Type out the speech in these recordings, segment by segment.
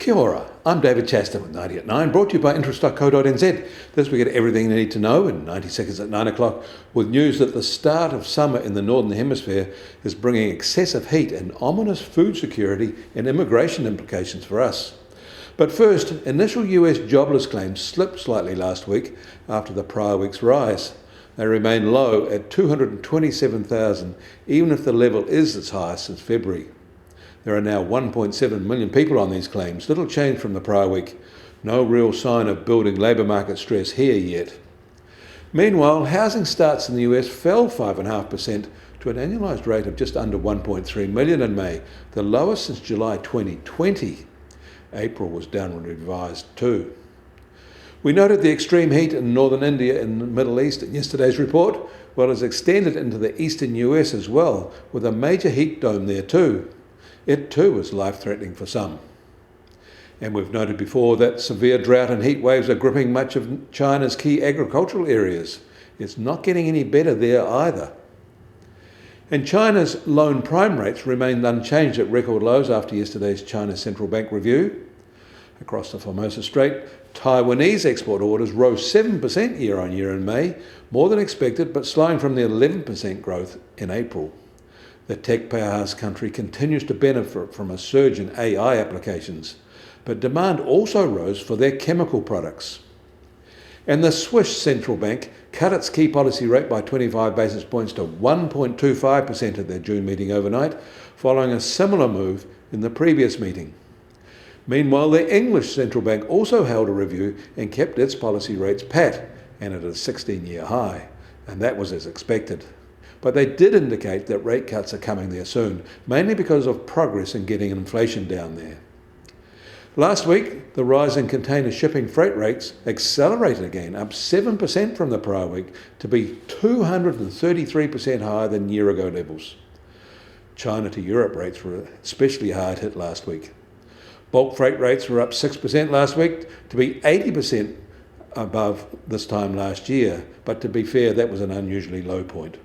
Kia ora, I'm David Chaston with 90 at 9, brought to you by interest.co.nz. This we get everything you need to know in 90 seconds at 9 o'clock, with news that the start of summer in the Northern Hemisphere is bringing excessive heat and ominous food security and immigration implications for us. But first, initial US jobless claims slipped slightly last week after the prior week's rise. They remain low at 227,000, even if the level is its highest since February. There are now 1.7 million people on these claims, little change from the prior week. No real sign of building labour market stress here yet. Meanwhile, housing starts in the US fell 5.5% to an annualised rate of just under 1.3 million in May, the lowest since July 2020. April was downward revised too. We noted the extreme heat in northern India and the Middle East in yesterday's report. Well, it's extended into the eastern US as well, with a major heat dome there too. It too is life-threatening for some. And we've noted before that severe drought and heat waves are gripping much of China's key agricultural areas. It's not getting any better there either. And China's loan prime rates remained unchanged at record lows after yesterday's China Central Bank review. Across the Formosa Strait, Taiwanese export orders rose 7% year on year in May, more than expected, but slowing from the 11% growth in April. The tech powerhouse country continues to benefit from a surge in AI applications, but demand also rose for their chemical products. And the Swiss central bank cut its key policy rate by 25 basis points to 1.25% at their June meeting overnight, following a similar move in the previous meeting. Meanwhile, the English central bank also held a review and kept its policy rates pat and at a 16-year high, and that was as expected. But they did indicate that rate cuts are coming there soon, mainly because of progress in getting inflation down there. Last week, the rise in container shipping freight rates accelerated again, up 7% from the prior week to be 233% higher than year-ago levels. China to Europe rates were especially hard hit last week. Bulk freight rates were up 6% last week to be 80% above this time last year, but to be fair, that was an unusually low point.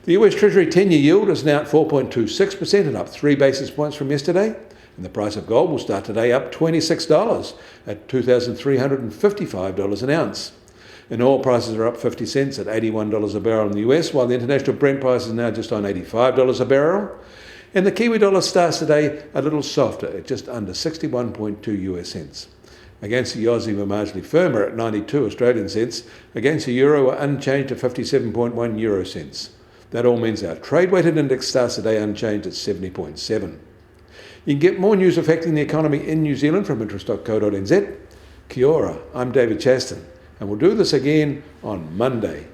The US Treasury 10-year yield is now at 4.26% and up 3 basis points from yesterday. And the price of gold will start today up $26 at $2,355 an ounce. And oil prices are up 50 cents at $81 a barrel in the US, while the international Brent price is now just on $85 a barrel. And the Kiwi dollar starts today a little softer at just under 61.2 US cents. Against the Aussie, we're marginally firmer at 92 Australian cents. Against the euro, we're unchanged at 57.1 euro cents. That all means our trade-weighted index starts today unchanged at 70.7. You can get more news affecting the economy in New Zealand from interest.co.nz. Kia ora, I'm David Chaston, and we'll do this again on Monday.